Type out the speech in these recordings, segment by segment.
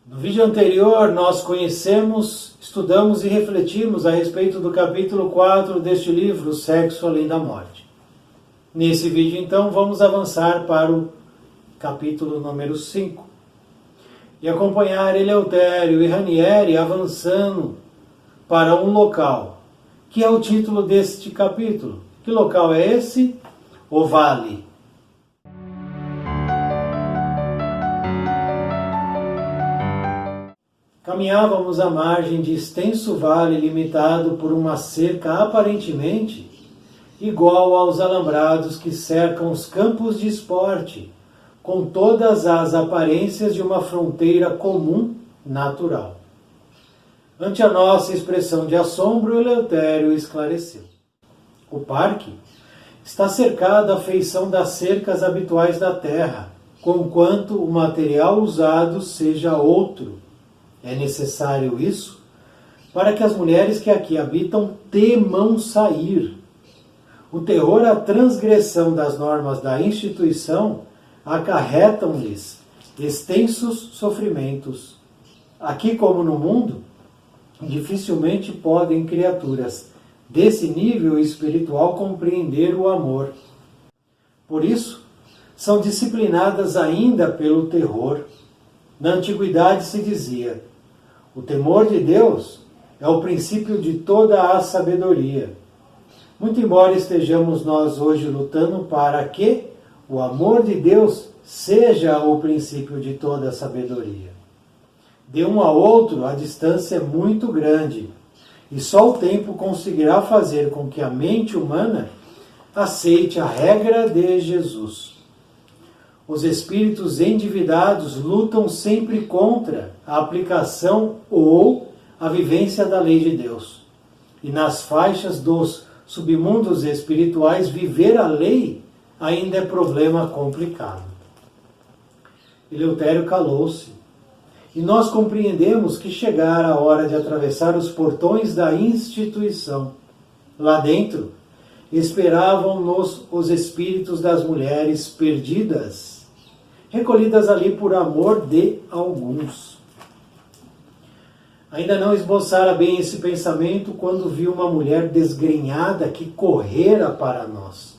No vídeo anterior, nós conhecemos, estudamos e refletimos a respeito do capítulo 4 deste livro, O Sexo Além da Morte. Nesse vídeo, então, vamos avançar para o capítulo número 5 e acompanhar Eleutério e Ranieri avançando para um local, que é o título deste capítulo. Que local é esse? O Vale. Caminhávamos à margem de extenso vale limitado por uma cerca aparentemente igual aos alambrados que cercam os campos de esporte, com todas as aparências de uma fronteira comum natural. Ante a nossa expressão de assombro, Eleutério esclareceu. O parque está cercado à feição das cercas habituais da terra, conquanto o material usado seja outro. É necessário isso para que as mulheres que aqui habitam temam sair. O terror à transgressão das normas da instituição acarretam-lhes extensos sofrimentos. Aqui como no mundo, dificilmente podem criaturas desse nível espiritual compreender o amor. Por isso, são disciplinadas ainda pelo terror. Na antiguidade se dizia: o temor de Deus é o princípio de toda a sabedoria. Muito embora estejamos nós hoje lutando para que o amor de Deus seja o princípio de toda a sabedoria. De um ao outro, a distância é muito grande, e só o tempo conseguirá fazer com que a mente humana aceite a regra de Jesus. Os espíritos endividados lutam sempre contra a aplicação ou a vivência da lei de Deus. E nas faixas dos submundos espirituais, viver a lei ainda é problema complicado. Eleutério calou-se, e nós compreendemos que chegara a hora de atravessar os portões da instituição. Lá dentro, esperavam-nos os espíritos das mulheres perdidas, recolhidas ali por amor de alguns. Ainda não esboçara bem esse pensamento quando viu uma mulher desgrenhada que correra para nós.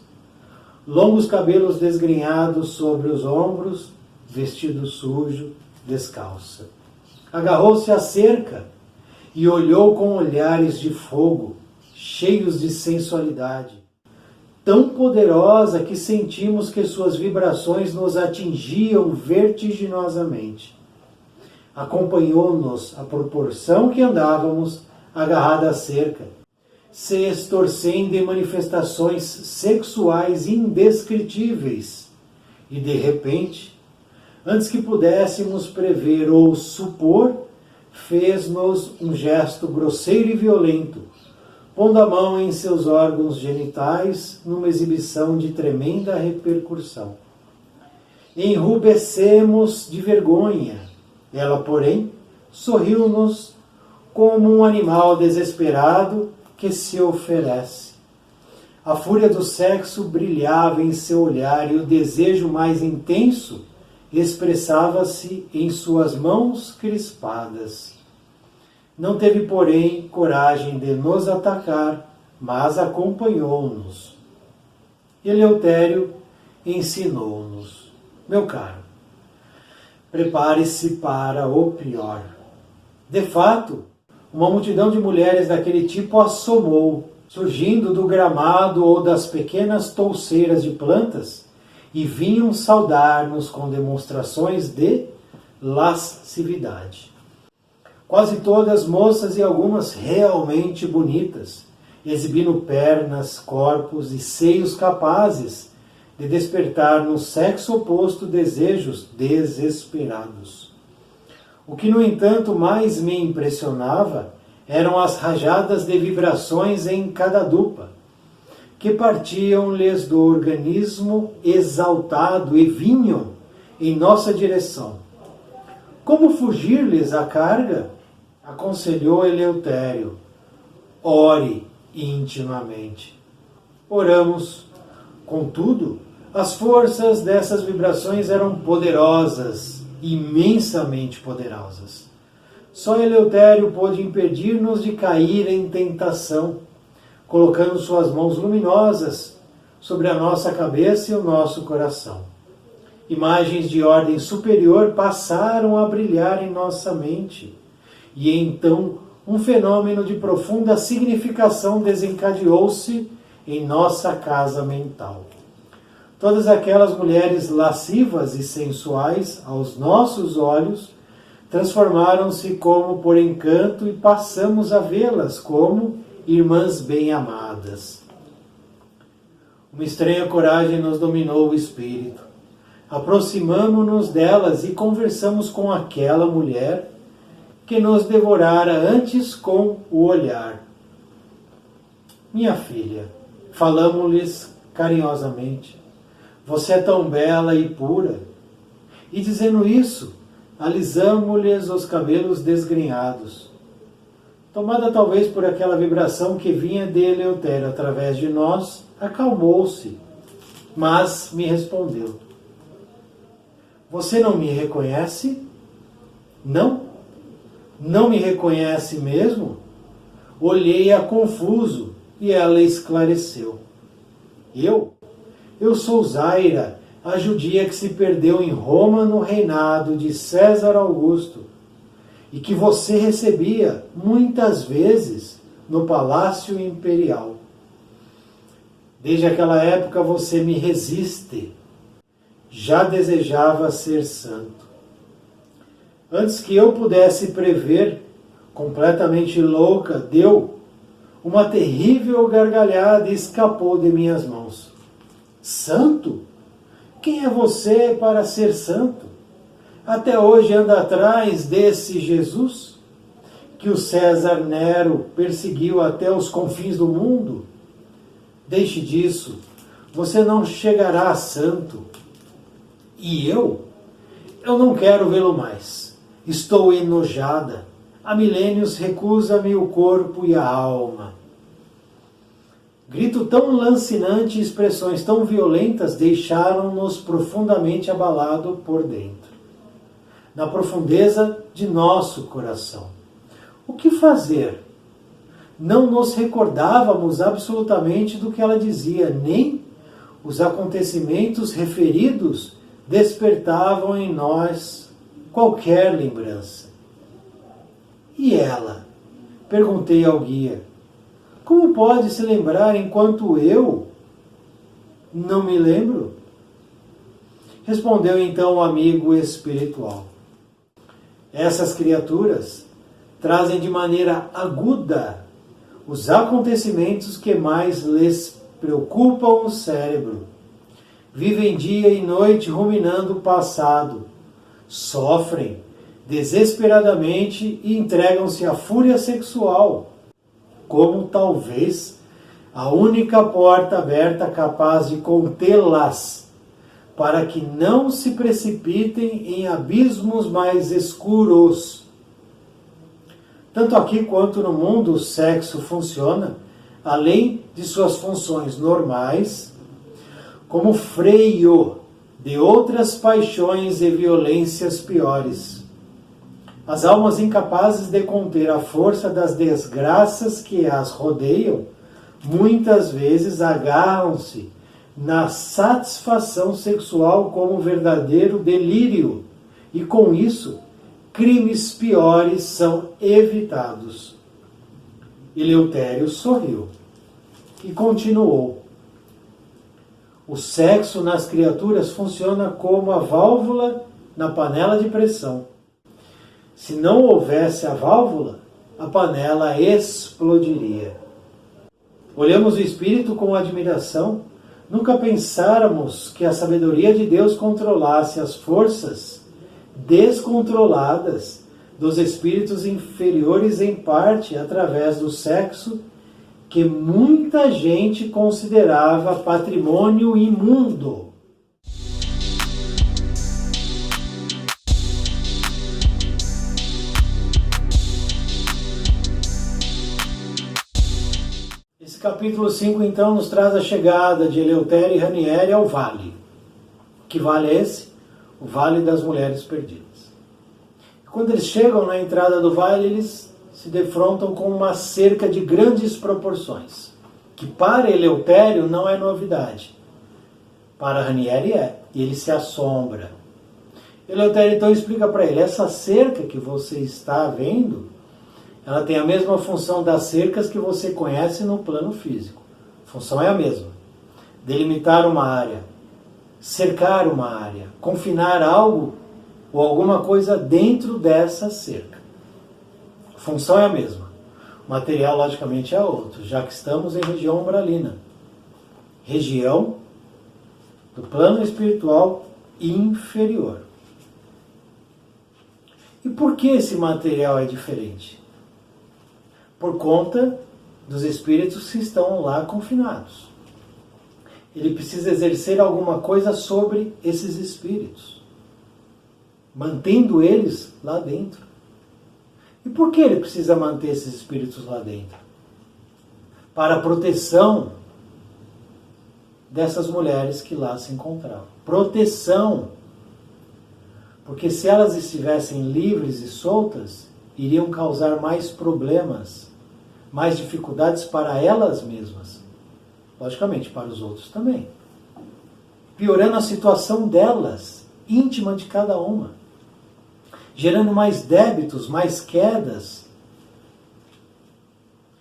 Longos cabelos desgrenhados sobre os ombros, vestido sujo, descalça. Agarrou-se à cerca e olhou com olhares de fogo, cheios de sensualidade, tão poderosa que sentimos que suas vibrações nos atingiam vertiginosamente. Acompanhou-nos à proporção que andávamos, agarrada à cerca, se estorcendo em manifestações sexuais indescritíveis. E de repente, antes que pudéssemos prever ou supor, fez-nos um gesto grosseiro e violento, pondo a mão em seus órgãos genitais numa exibição de tremenda repercussão. Enrubescemos de vergonha. Ela, porém, sorriu-nos como um animal desesperado que se oferece. A fúria do sexo brilhava em seu olhar e o desejo mais intenso expressava-se em suas mãos crispadas. Não teve, porém, coragem de nos atacar, mas acompanhou-nos. Eleutério ensinou-nos: meu caro, prepare-se para o pior. De fato, uma multidão de mulheres daquele tipo assomou, surgindo do gramado ou das pequenas touceiras de plantas, e vinham saudar-nos com demonstrações de lascividade. Quase todas moças e algumas realmente bonitas, exibindo pernas, corpos e seios capazes de despertar no sexo oposto desejos desesperados. O que, no entanto, mais me impressionava eram as rajadas de vibrações em cada dupla, que partiam-lhes do organismo exaltado e vinham em nossa direção. Como fugir-lhes à carga? Aconselhou Eleutério: ore intimamente. Oramos. Contudo, as forças dessas vibrações eram poderosas imensamente poderosas. Só Eleutério pôde impedir-nos de cair em tentação, colocando suas mãos luminosas sobre a nossa cabeça e o nosso coração. Imagens de ordem superior passaram a brilhar em nossa mente, e então um fenômeno de profunda significação desencadeou-se em nossa casa mental. Todas aquelas mulheres lascivas e sensuais, aos nossos olhos, transformaram-se como por encanto e passamos a vê-las como irmãs bem-amadas. Uma estranha coragem nos dominou o espírito. Aproximamo-nos delas e conversamos com aquela mulher que nos devorara antes com o olhar. Minha filha, falamo-lhes carinhosamente, você é tão bela e pura. E dizendo isso, alisamo-lhes os cabelos desgrenhados. Tomada talvez por aquela vibração que vinha de Eleutério através de nós, acalmou-se, mas me respondeu: você não me reconhece? Não? Não me reconhece mesmo? Olhei-a confuso e ela esclareceu. Eu sou Zaira, a judia que se perdeu em Roma no reinado de César Augusto e que você recebia muitas vezes no Palácio Imperial. Desde aquela época você me resiste. Já desejava ser santo. Antes que eu pudesse prever, completamente louca, deu uma terrível gargalhada e escapou de minhas mãos. Santo? Quem é você para ser santo? Até hoje anda atrás desse Jesus que o César Nero perseguiu até os confins do mundo? Deixe disso, você não chegará a santo. E eu não quero vê-lo mais. Estou enojada. Há milênios recusa-me o corpo e a alma. Grito tão lancinante e expressões tão violentas deixaram-nos profundamente abalado por dentro, na profundeza de nosso coração. O que fazer? Não nos recordávamos absolutamente do que ela dizia, nem os acontecimentos referidos despertavam em nós qualquer lembrança. E ela? Perguntei ao guia. Como pode se lembrar enquanto eu não me lembro? Respondeu então o amigo espiritual. Essas criaturas trazem de maneira aguda os acontecimentos que mais lhes preocupam o cérebro. Vivem dia e noite ruminando o passado, sofrem desesperadamente e entregam-se à fúria sexual, como talvez a única porta aberta capaz de contê-las, para que não se precipitem em abismos mais escuros. Tanto aqui quanto no mundo, o sexo funciona, além de suas funções normais, como freio de outras paixões e violências piores. As almas incapazes de conter a força das desgraças que as rodeiam, muitas vezes agarram-se na satisfação sexual como verdadeiro delírio, e com isso, crimes piores são evitados. Eleutério sorriu e continuou. O sexo nas criaturas funciona como a válvula na panela de pressão. Se não houvesse a válvula, a panela explodiria. Olhamos o espírito com admiração. Nunca pensáramos que a sabedoria de Deus controlasse as forças descontroladas dos espíritos inferiores, em parte através do sexo, que muita gente considerava patrimônio imundo. Esse capítulo 5, então, nos traz a chegada de Eleutério e Ranieri ao vale. Que vale é esse? O Vale das Mulheres Perdidas. Quando eles chegam na entrada do vale, eles se defrontam com uma cerca de grandes proporções, que para Eleutério não é novidade. Para Ranieri é, e ele se assombra. Eleutério então explica para ele, essa cerca que você está vendo, ela tem a mesma função das cercas que você conhece no plano físico. A função é a mesma. Delimitar uma área, cercar uma área, confinar algo ou alguma coisa dentro dessa cerca. A função é a mesma. O material, logicamente, é outro, já que estamos em região umbralina. Região do plano espiritual inferior. E por que esse material é diferente? Por conta dos espíritos que estão lá confinados. Ele precisa exercer alguma coisa sobre esses espíritos, mantendo eles lá dentro. E por que ele precisa manter esses espíritos lá dentro? Para a proteção dessas mulheres que lá se encontravam. Proteção. Porque se elas estivessem livres e soltas, iriam causar mais problemas, mais dificuldades para elas mesmas. Logicamente, para os outros também. Piorando a situação delas, íntima de cada uma. Gerando mais débitos, mais quedas.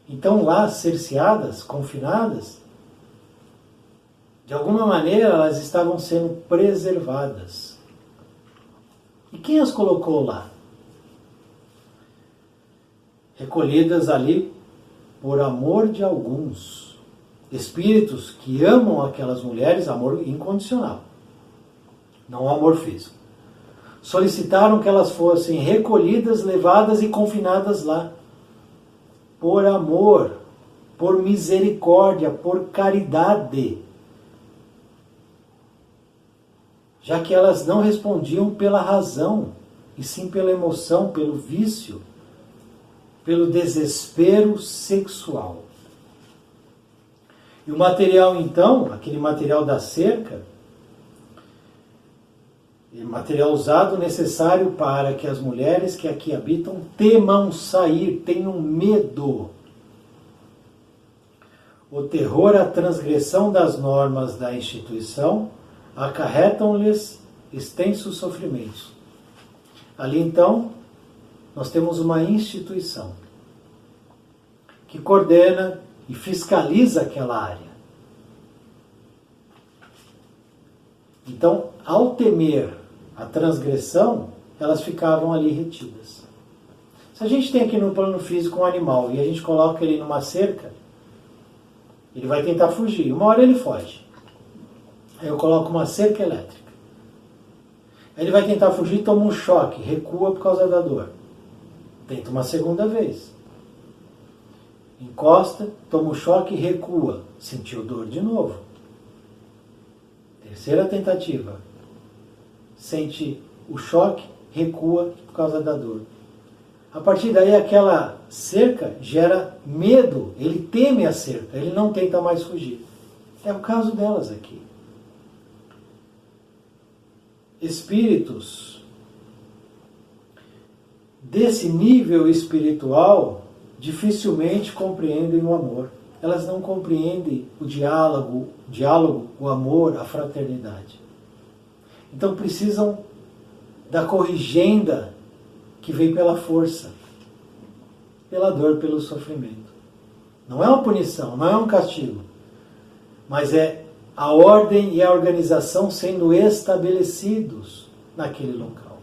Então lá, cerceadas, confinadas, de alguma maneira elas estavam sendo preservadas. E quem as colocou lá? Recolhidas ali por amor de alguns. Espíritos que amam aquelas mulheres, amor incondicional. Não amor físico. Solicitaram que elas fossem recolhidas, levadas e confinadas lá. Por amor, por misericórdia, por caridade. Já que elas não respondiam pela razão, e sim pela emoção, pelo vício, pelo desespero sexual. E o material então, aquele material da cerca, é material usado necessário para que as mulheres que aqui habitam temam sair, tenham medo. O terror à transgressão das normas da instituição acarretam-lhes extensos sofrimentos. Ali então, nós temos uma instituição que coordena e fiscaliza aquela área. Então, ao temer a transgressão, elas ficavam ali retidas. Se a gente tem aqui no plano físico um animal e a gente coloca ele numa cerca, ele vai tentar fugir. Uma hora ele foge. Aí eu coloco uma cerca elétrica. Aí ele vai tentar fugir, toma um choque, recua por causa da dor. Tenta uma segunda vez. Encosta, toma um choque, recua. Sentiu dor de novo. Terceira tentativa. Sente o choque, recua por causa da dor. A partir daí aquela cerca gera medo. Ele teme a cerca, ele não tenta mais fugir. É o caso delas aqui. Espíritos desse nível espiritual dificilmente compreendem o amor. Elas não compreendem o diálogo, o amor, a fraternidade. Então precisam da corrigenda que vem pela força, pela dor, pelo sofrimento. Não é uma punição, não é um castigo, mas é a ordem e a organização sendo estabelecidos naquele local.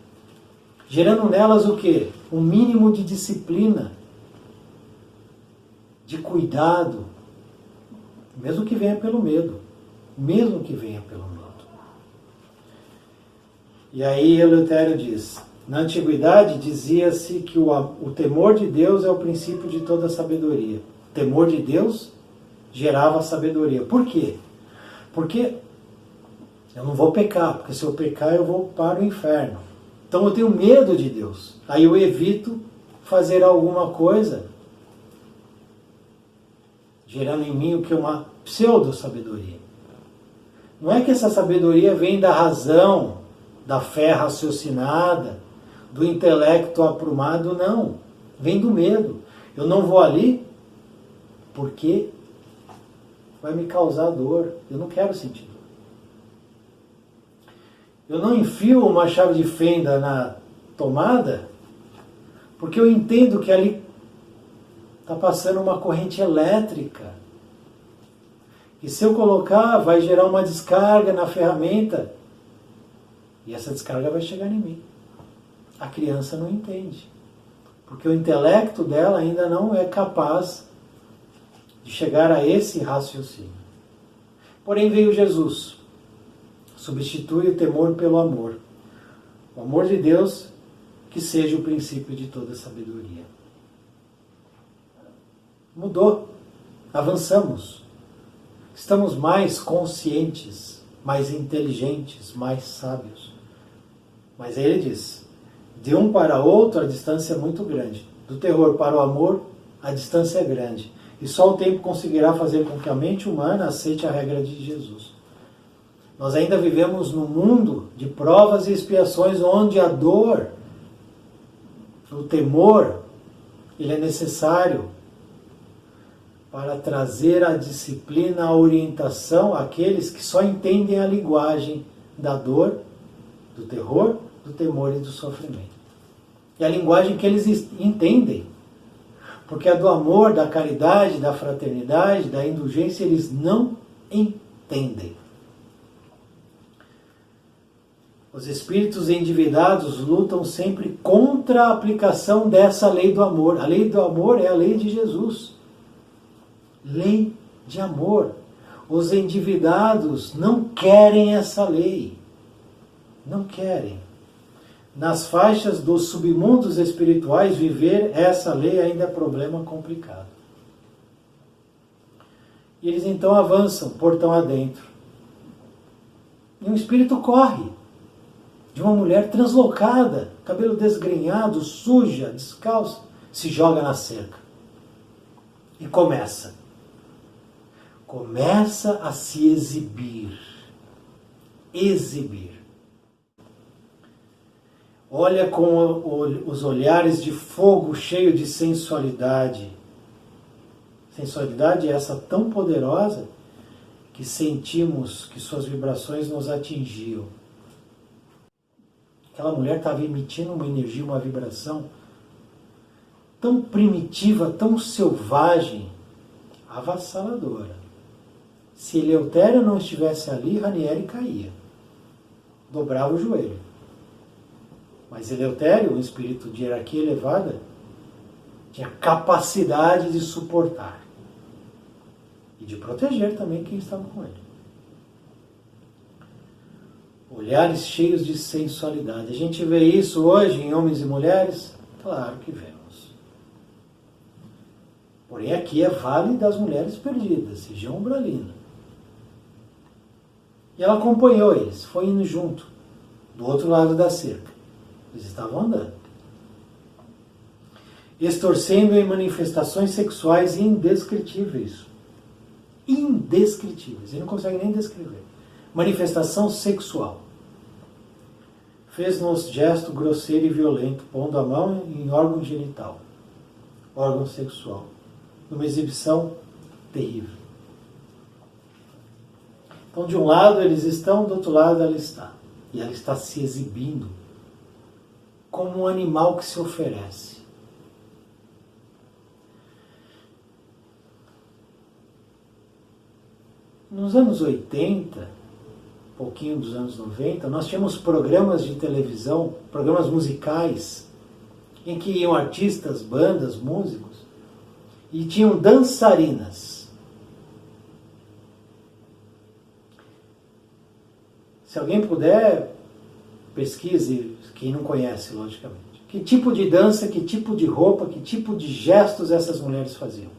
Gerando nelas o quê? Um mínimo de disciplina, de cuidado, mesmo que venha pelo medo. Mesmo que venha pelo medo. E aí Eleutério diz, na antiguidade dizia-se que o temor de Deus é o princípio de toda sabedoria. O temor de Deus gerava sabedoria. Por quê? Porque eu não vou pecar, porque se eu pecar eu vou para o inferno. Então eu tenho medo de Deus. Aí eu evito fazer alguma coisa, gerando em mim o que é uma pseudo-sabedoria. Não é que essa sabedoria vem da razão, da fé raciocinada, do intelecto aprumado, não. Vem do medo. Eu não vou ali porque vai me causar dor. Eu não quero sentir dor. Eu não enfio uma chave de fenda na tomada porque eu entendo que ali está passando uma corrente elétrica. E se eu colocar, vai gerar uma descarga na ferramenta e essa descarga vai chegar em mim. A criança não entende, porque o intelecto dela ainda não é capaz de chegar a esse raciocínio. Porém veio Jesus, substitui o temor pelo amor. O amor de Deus que seja o princípio de toda sabedoria. Mudou, avançamos, estamos mais conscientes, mais inteligentes, mais sábios. Mas aí ele diz, de um para outro a distância é muito grande. Do terror para o amor, a distância é grande. E só o tempo conseguirá fazer com que a mente humana aceite a regra de Jesus. Nós ainda vivemos num mundo de provas e expiações onde a dor, o temor, ele é necessário para trazer a disciplina, a orientação àqueles que só entendem a linguagem da dor, do terror, do temor e do sofrimento. É a linguagem que eles entendem. Porque a do amor, da caridade, da fraternidade, da indulgência, eles não entendem. Os espíritos endividados lutam sempre contra a aplicação dessa lei do amor. A lei do amor é a lei de Jesus. Lei de amor. Os endividados não querem essa lei. Não querem. Nas faixas dos submundos espirituais, viver essa lei ainda é problema complicado. E eles então avançam, portão adentro. E um espírito corre de uma mulher translocada, cabelo desgrenhado, suja, descalça, se joga na cerca. E começa a se exibir. Exibir. Olha com os olhares de fogo cheio de sensualidade. Sensualidade essa tão poderosa que sentimos que suas vibrações nos atingiam. Aquela mulher estava emitindo uma energia, uma vibração tão primitiva, tão selvagem, avassaladora. Se Eleutério não estivesse ali, Ranieri caía. Dobrava o joelho. Mas Eleutério, um espírito de hierarquia elevada, tinha capacidade de suportar. E de proteger também quem estava com ele. Olhares cheios de sensualidade. A gente vê isso hoje em homens e mulheres? Claro que vemos. Porém aqui é Vale das Mulheres Perdidas, região umbralina. E ela acompanhou eles, foi indo junto, do outro lado da cerca. Eles estavam andando. Extorcendo em manifestações sexuais indescritíveis. Indescritíveis. Ele não consegue nem descrever. Manifestação sexual. Fez-nos gesto grosseiro e violento, pondo a mão em órgão genital. Órgão sexual. Numa exibição terrível. Então, de um lado eles estão, do outro lado ela está. E ela está se exibindo como um animal que se oferece. Nos anos 80, pouquinho dos anos 90, nós tínhamos programas de televisão, programas musicais, em que iam artistas, bandas, músicos, e tinham dançarinas. Se alguém puder, pesquise, quem não conhece, logicamente. Que tipo de dança, que tipo de roupa, que tipo de gestos essas mulheres faziam?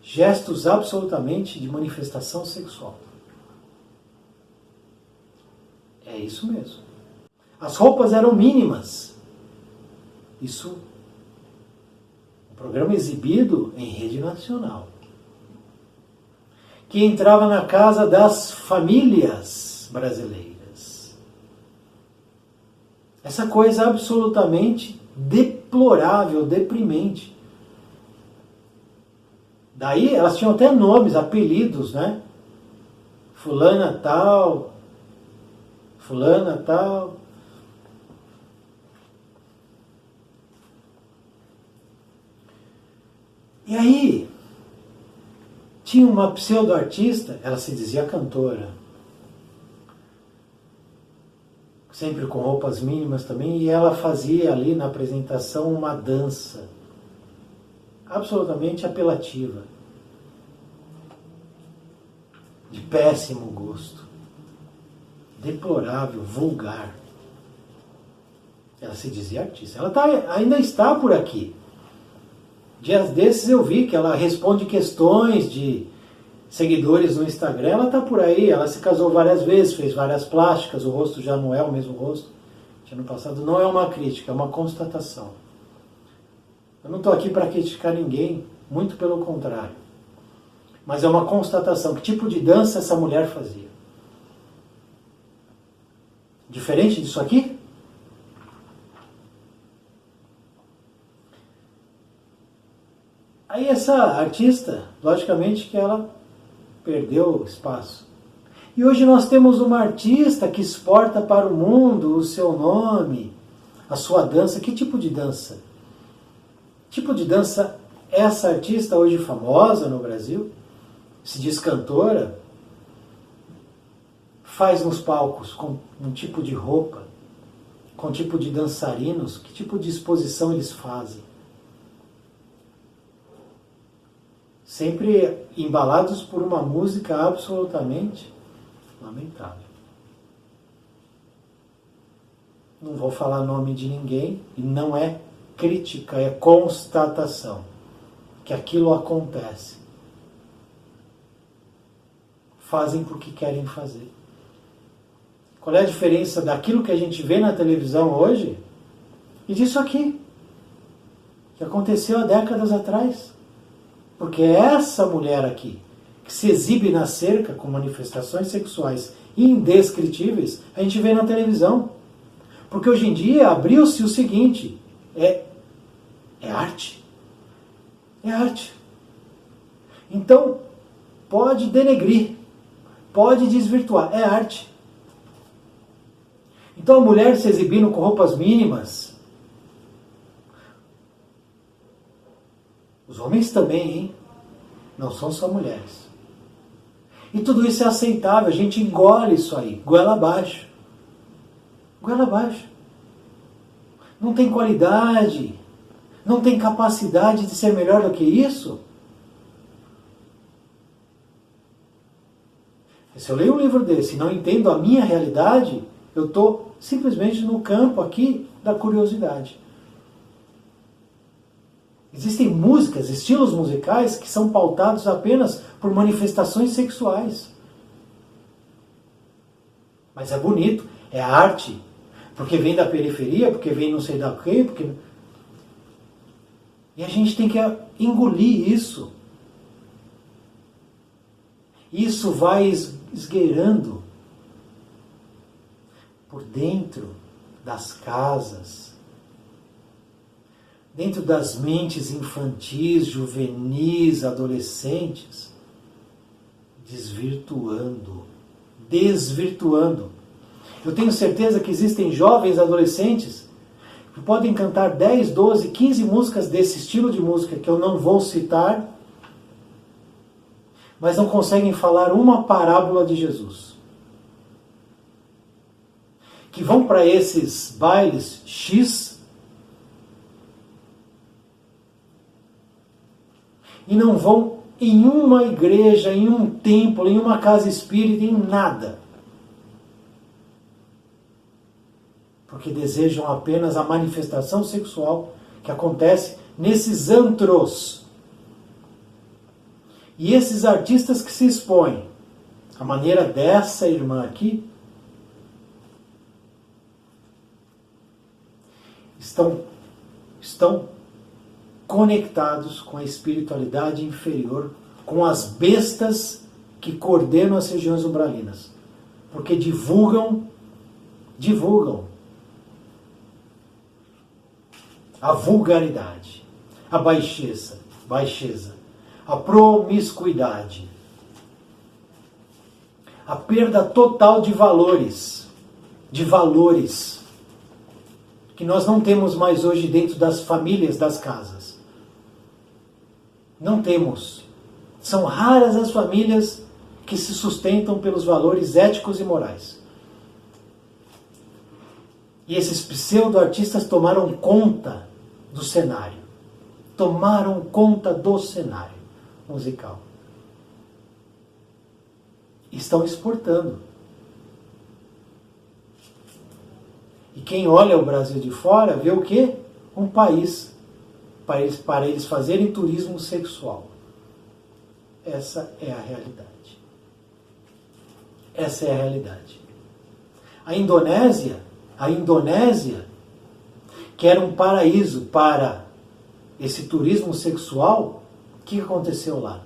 Gestos absolutamente de manifestação sexual. É isso mesmo. As roupas eram mínimas. Isso, um programa exibido em rede nacional. Que entrava na casa das famílias brasileiras. Essa coisa absolutamente deplorável, deprimente. Daí elas tinham até nomes, apelidos, né? Fulana tal, fulana tal. E aí, tinha uma pseudo-artista, ela se dizia cantora, sempre com roupas mínimas também, e ela fazia ali na apresentação uma dança absolutamente apelativa, de péssimo gosto, deplorável, vulgar. Ela se dizia artista. Ela ainda está por aqui. Dias desses eu vi que ela responde questões de seguidores no Instagram. Ela está por aí, ela se casou várias vezes, fez várias plásticas, o rosto já não é o mesmo rosto de ano passado. Não é uma crítica, é uma constatação. Eu não estou aqui para criticar ninguém, muito pelo contrário. Mas é uma constatação. Que tipo de dança essa mulher fazia? Diferente disso aqui? Aí essa artista, logicamente que ela perdeu espaço. E hoje nós temos uma artista que exporta para o mundo o seu nome, a sua dança. Que tipo de dança? Que tipo de dança essa artista hoje famosa no Brasil, se diz cantora, faz nos palcos com um tipo de roupa, com um tipo de dançarinos? Que tipo de exposição eles fazem? Sempre embalados por uma música absolutamente lamentável. Não vou falar nome de ninguém, e não é crítica, é constatação que aquilo acontece. Fazem porque querem fazer. Qual é a diferença daquilo que a gente vê na televisão hoje e disso aqui, que aconteceu há décadas atrás? Porque essa mulher aqui, que se exibe na cerca com manifestações sexuais indescritíveis, a gente vê na televisão. Porque hoje em dia abriu-se o seguinte, é arte. É arte. Então, pode denegrir, pode desvirtuar, é arte. Então a mulher se exibindo com roupas mínimas, os homens também, hein? Não são só mulheres. E tudo isso é aceitável, a gente engole isso aí, goela abaixo. Goela abaixo. Não tem qualidade, não tem capacidade de ser melhor do que isso? Se eu leio um livro desse e não entendo a minha realidade, eu estou simplesmente no campo aqui da curiosidade. Existem músicas, estilos musicais que são pautados apenas por manifestações sexuais. Mas é bonito, é arte, porque vem da periferia, porque vem não sei da quê, porque... E a gente tem que engolir isso. Isso vai esgueirando por dentro das casas, dentro das mentes infantis, juvenis, adolescentes, desvirtuando. Eu tenho certeza que existem jovens adolescentes que podem cantar 10, 12, 15 músicas desse estilo de música que eu não vou citar, mas não conseguem falar uma parábola de Jesus. Que vão para esses bailes X e não vão em uma igreja, em um templo, em uma casa espírita, em nada. Porque desejam apenas a manifestação sexual que acontece nesses antros. E esses artistas que se expõem, a maneira dessa irmã aqui, estão conectados com a espiritualidade inferior, com as bestas que coordenam as regiões umbralinas. Porque divulgam a vulgaridade, a baixeza, a promiscuidade, a perda total de valores, que nós não temos mais hoje dentro das famílias, das casas. Não temos. São raras as famílias que se sustentam pelos valores éticos e morais. E esses pseudo-artistas tomaram conta do cenário. Tomaram conta do cenário musical. Estão exportando. E quem olha o Brasil de fora vê o quê? Um país para eles fazerem turismo sexual. Essa é a realidade. Essa é a realidade. A Indonésia, que era um paraíso para esse turismo sexual, o que aconteceu lá?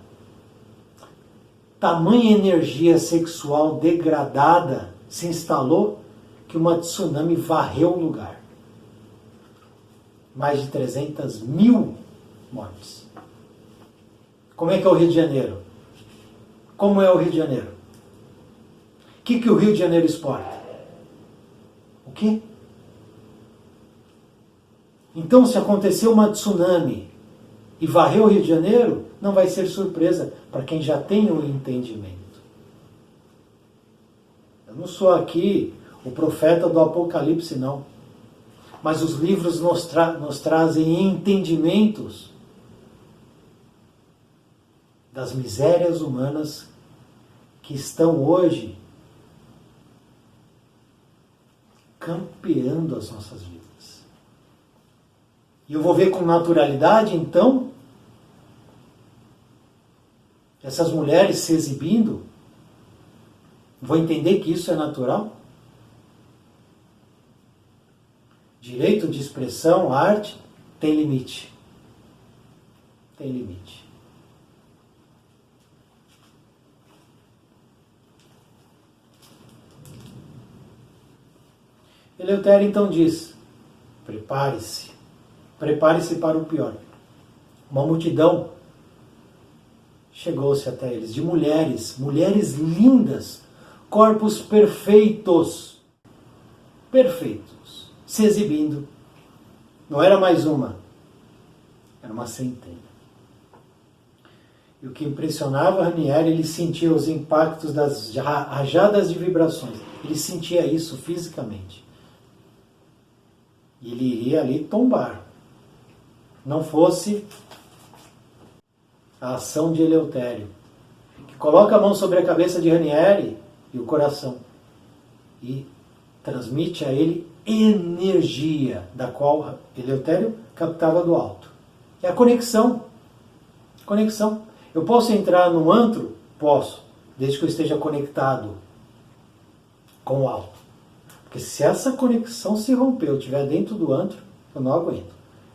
Tamanha energia sexual degradada se instalou que uma tsunami varreu o lugar. Mais de 300 mil mortes. Como é que é o Rio de Janeiro? Como é o Rio de Janeiro? O que o Rio de Janeiro exporta? O quê? Então, se acontecer uma tsunami e varrer o Rio de Janeiro, não vai ser surpresa para quem já tem um entendimento. Eu não sou aqui o profeta do Apocalipse, não. Mas os livros nos trazem entendimentos das misérias humanas que estão hoje campeando as nossas vidas. E eu vou ver com naturalidade, então, essas mulheres se exibindo. Vou entender que isso é natural? Direito de expressão, arte, tem limite. Tem limite. Eleutério então diz, prepare-se para o pior. Uma multidão chegou-se até eles, de mulheres lindas, corpos perfeitos, se exibindo. Não era mais uma, era uma centena. E o que impressionava Ranieri, ele sentia os impactos das rajadas de vibrações. Ele sentia isso fisicamente. E ele iria ali tombar. Não fosse a ação de Eleutério, que coloca a mão sobre a cabeça de Ranieri e o coração e transmite a ele energia, da qual Eleutério captava do alto. É a conexão. Conexão. Eu posso entrar num antro? Posso, desde que eu esteja conectado com o alto. Porque se essa conexão se romper, eu estiver dentro do antro, eu não aguento.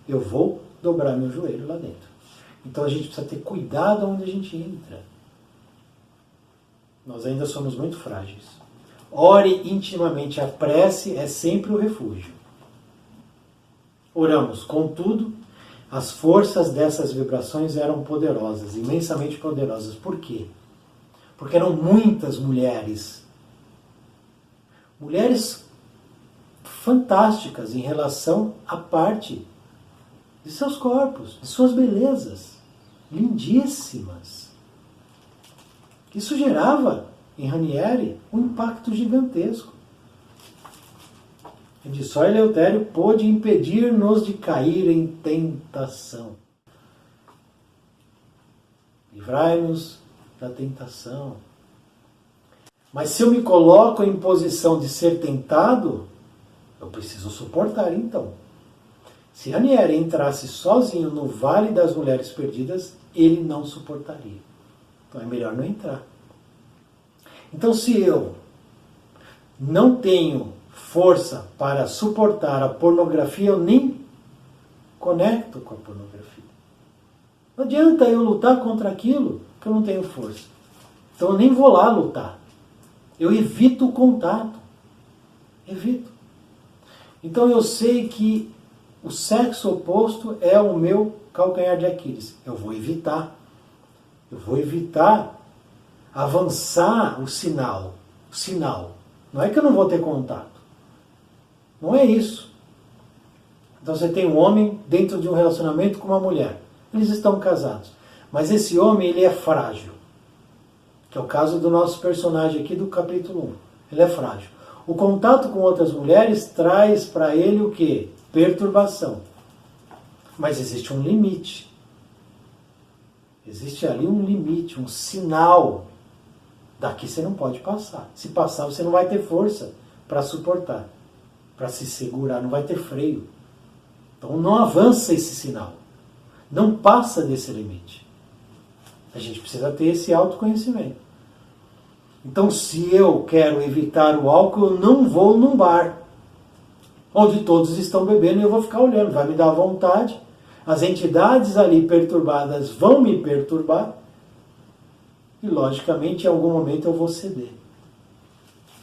Eu vou dobrar meu joelho lá dentro. Então a gente precisa ter cuidado onde a gente entra. Nós ainda somos muito frágeis. Ore intimamente, a prece é sempre o refúgio. Oramos, contudo, as forças dessas vibrações eram poderosas, imensamente poderosas. Por quê? Porque eram muitas mulheres. Mulheres fantásticas em relação à parte de seus corpos, de suas belezas, lindíssimas. Isso gerava em Ranieri um impacto gigantesco. E de só Eleutério pôde impedir-nos de cair em tentação. Livrai-nos da tentação. Mas se eu me coloco em posição de ser tentado, eu preciso suportar então. Se Ranieri entrasse sozinho no Vale das Mulheres Perdidas, ele não suportaria. Então é melhor não entrar. Então se eu não tenho força para suportar a pornografia, eu nem conecto com a pornografia. Não adianta eu lutar contra aquilo que eu não tenho força. Então eu nem vou lá lutar. Eu evito o contato. Evito. Então eu sei que O sexo oposto é o meu calcanhar de Aquiles. Eu vou evitar avançar o sinal. Não é que eu não vou ter contato. Não é isso. Então você tem um homem dentro de um relacionamento com uma mulher. Eles estão casados. Mas esse homem, ele é frágil. Que é o caso do nosso personagem aqui do capítulo 1. Ele é frágil. O contato com outras mulheres traz para ele o quê? Perturbação. Mas existe um limite. Existe ali um limite, um sinal. Daqui você não pode passar. Se passar, você não vai ter força para suportar, para se segurar, não vai ter freio. Então não avança esse sinal. Não passa desse limite. A gente precisa ter esse autoconhecimento. Então, se eu quero evitar o álcool, eu não vou num bar onde todos estão bebendo e eu vou ficar olhando. Vai me dar vontade. As entidades ali perturbadas vão me perturbar. E, logicamente, em algum momento eu vou ceder.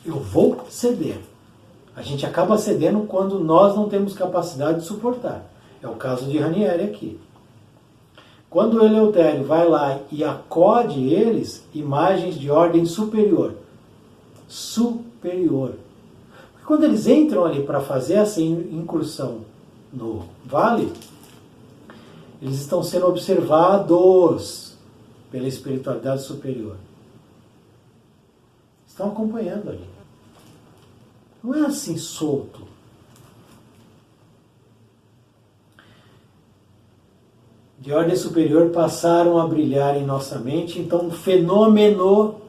Eu vou ceder. A gente acaba cedendo quando nós não temos capacidade de suportar. É o caso de Ranieri aqui. Quando o Eleutério vai lá e acode eles, imagens de ordem superior. Superior. Porque quando eles entram ali para fazer essa incursão no vale, eles estão sendo observados pela espiritualidade superior. Estão acompanhando ali. Não é assim solto. De ordem superior passaram a brilhar em nossa mente, então um fenômeno,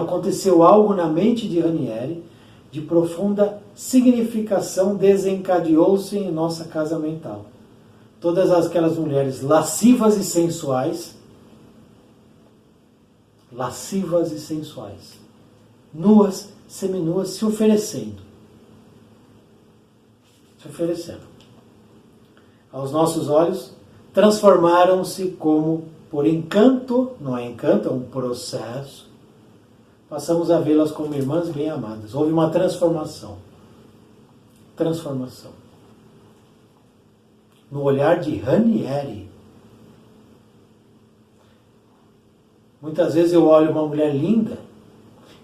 aconteceu algo na mente de Ranieri, de profunda significação desencadeou-se em nossa casa mental. Todas aquelas mulheres lascivas e sensuais, nuas, seminuas, se oferecendo. Aos nossos olhos, transformaram-se como por encanto, não é encanto, é um processo. Passamos a vê-las como irmãs bem-amadas. Houve uma transformação. No olhar de Ranieri. Muitas vezes eu olho uma mulher linda,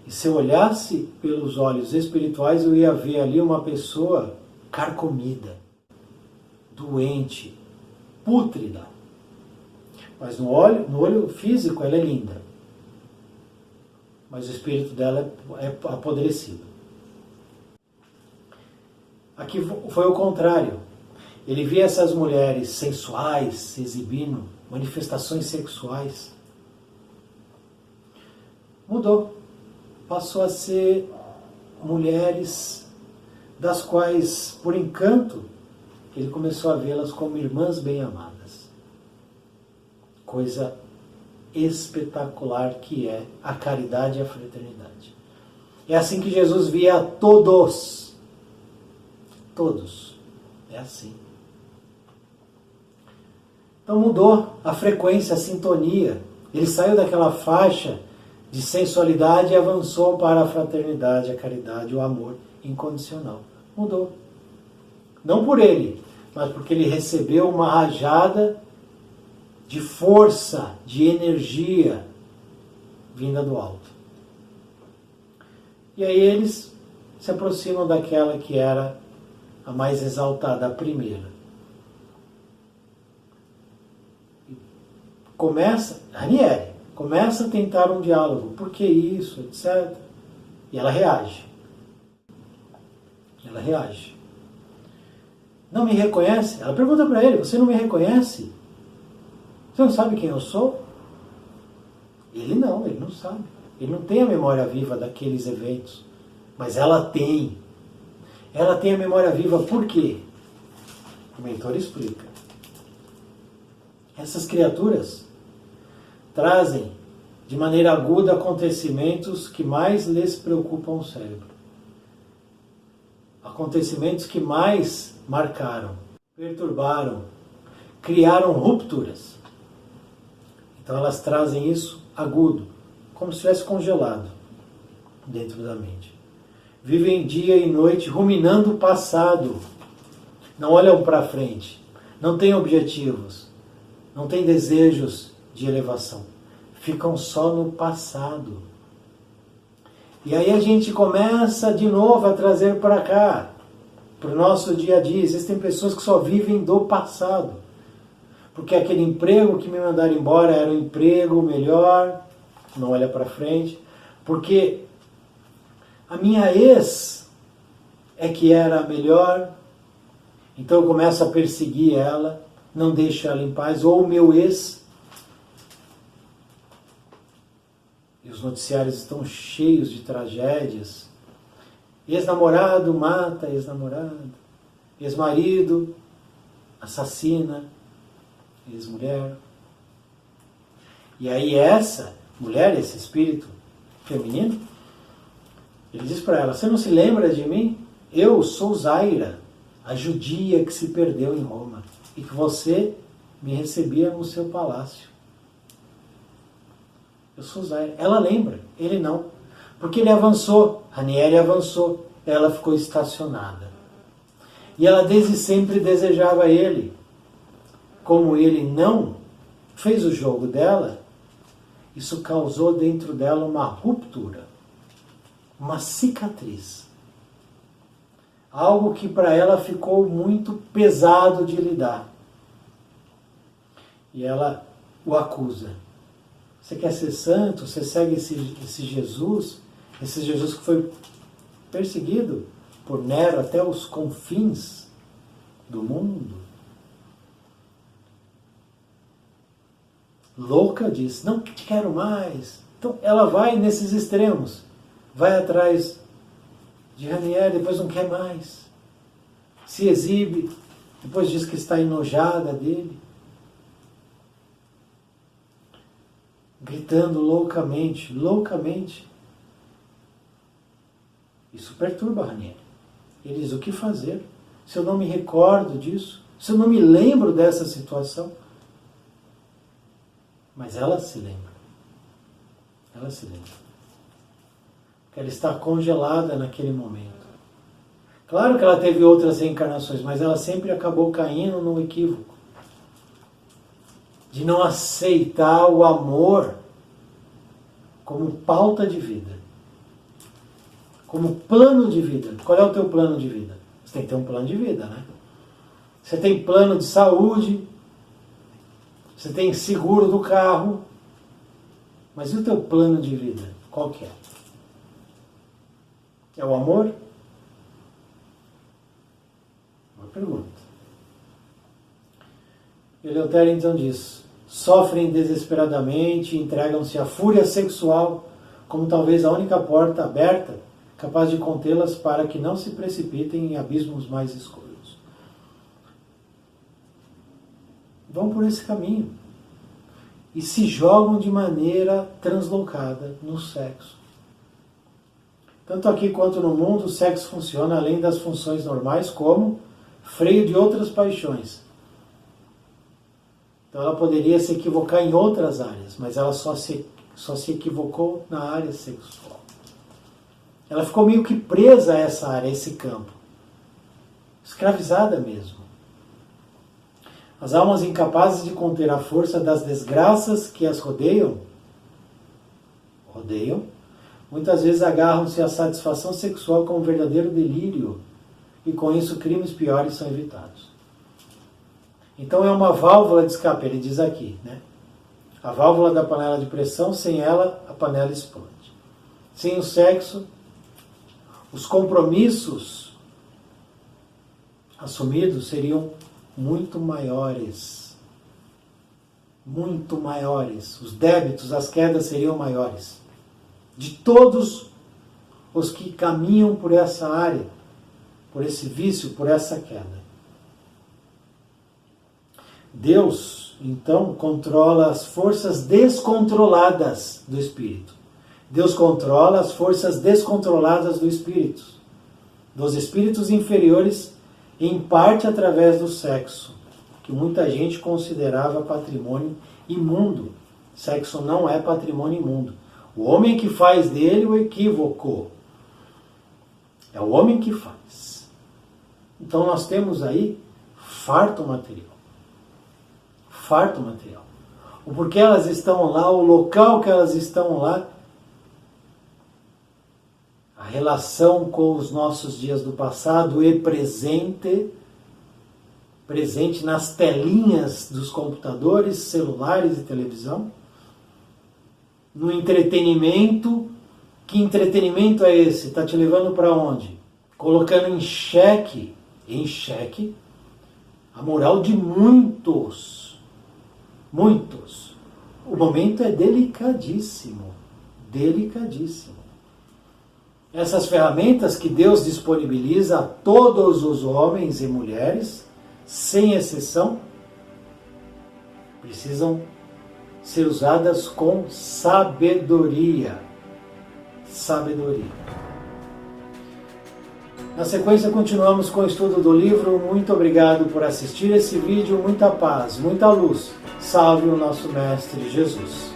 e se eu olhasse pelos olhos espirituais, eu ia ver ali uma pessoa carcomida, doente, pútrida. Mas no olho físico ela é linda. Mas o espírito dela é apodrecido. Aqui foi o contrário. Ele via essas mulheres sensuais se exibindo, manifestações sexuais. Mudou. Passou a ser mulheres das quais, por encanto, ele começou a vê-las como irmãs bem-amadas. Coisa espetacular que é a caridade e a fraternidade. É assim que Jesus via a todos. Todos. É assim. Então mudou a frequência, a sintonia. Ele saiu daquela faixa de sensualidade e avançou para a fraternidade, a caridade, o amor incondicional. Mudou. Não por ele, mas porque ele recebeu uma rajada de força, de energia vinda do alto. E aí eles se aproximam daquela que era a mais exaltada, a primeira. Ranieri começa a tentar um diálogo. Por que isso, etc. E ela reage. Não me reconhece? Ela pergunta para ele, você não me reconhece? Você não sabe quem eu sou? Ele não sabe. Ele não tem a memória viva daqueles eventos. Mas ela tem. Ela tem a memória viva por quê? O mentor explica. Essas criaturas trazem de maneira aguda acontecimentos que mais lhes preocupam o cérebro. Acontecimentos que mais marcaram, perturbaram, criaram rupturas. Então elas trazem isso agudo, como se estivesse congelado dentro da mente. Vivem dia e noite ruminando o passado, não olham para frente, não têm objetivos, não têm desejos de elevação, ficam só no passado. E aí a gente começa de novo a trazer para cá, para o nosso dia a dia. Existem pessoas que só vivem do passado, porque aquele emprego que me mandaram embora era um emprego melhor, não olha para frente, porque a minha ex é que era melhor, então eu começo a perseguir ela, não deixo ela em paz, ou o meu ex. E os noticiários estão cheios de tragédias. Ex-namorado mata ex-namorada, ex-marido assassina ex-mulher. E aí essa mulher, esse espírito feminino, ele diz para ela: você não se lembra de mim? Eu sou Zaira, a judia que se perdeu em Roma, e que você me recebia no seu palácio. Eu sou Zaira. Ela lembra, ele não. Porque ele avançou, Ranieri avançou, ela ficou estacionada. E ela desde sempre desejava ele. Como ele não fez o jogo dela, isso causou dentro dela uma ruptura, uma cicatriz. Algo que para ela ficou muito pesado de lidar. E ela o acusa. Você quer ser santo? Você segue esse Jesus que foi perseguido por Nero até os confins do mundo? Louca diz: não te quero mais. Então ela vai nesses extremos. Vai atrás de Ranieri, depois não quer mais. Se exibe, depois diz que está enojada dele. Gritando loucamente, loucamente. Isso perturba Ranieri. Ele diz: o que fazer? Se eu não me recordo disso, se eu não me lembro dessa situação. Mas ela se lembra. Ela se lembra. Porque ela está congelada naquele momento. Claro que ela teve outras reencarnações, mas ela sempre acabou caindo no equívoco de não aceitar o amor como pauta de vida, como plano de vida. Qual é o teu plano de vida? Você tem que ter um plano de vida, né? Você tem plano de saúde, você tem seguro do carro, mas e o teu plano de vida? Qual que é? É o amor? Uma pergunta. Eleutério então diz: sofrem desesperadamente, entregam-se à fúria sexual, como talvez a única porta aberta capaz de contê-las para que não se precipitem em abismos mais escuros. Vão por esse caminho e se jogam de maneira translocada no sexo. Tanto aqui quanto no mundo, o sexo funciona além das funções normais como freio de outras paixões. Então ela poderia se equivocar em outras áreas, mas ela só se equivocou na área sexual. Ela ficou meio que presa a essa área, a esse campo. Escravizada mesmo. As almas incapazes de conter a força das desgraças que as rodeiam, muitas vezes agarram-se à satisfação sexual como um verdadeiro delírio, e com isso crimes piores são evitados. Então é uma válvula de escape, ele diz aqui, né? A válvula da panela de pressão, sem ela a panela explode. Sem o sexo, os compromissos assumidos seriam muito maiores. Muito maiores. Os débitos, as quedas seriam maiores. De todos os que caminham por essa área, por esse vício, por essa queda. Deus, então, controla as forças descontroladas do espírito. Deus controla as forças descontroladas do espírito, dos espíritos inferiores, em parte através do sexo, que muita gente considerava patrimônio imundo. Sexo não é patrimônio imundo. O homem que faz dele o equívoco. É o homem que faz. Então nós temos aí farto material. Farto material. O porquê elas estão lá, o local que elas estão lá, a relação com os nossos dias do passado e presente nas telinhas dos computadores, celulares e televisão, no entretenimento. Que entretenimento é esse? Está te levando para onde? Colocando em xeque a moral de muitos. Muitos. O momento é delicadíssimo. Delicadíssimo. Essas ferramentas que Deus disponibiliza a todos os homens e mulheres, sem exceção, precisam ser usadas com sabedoria. Sabedoria. Na sequência, continuamos com o estudo do livro. Muito obrigado por assistir esse vídeo. Muita paz, muita luz. Salve o nosso Mestre Jesus.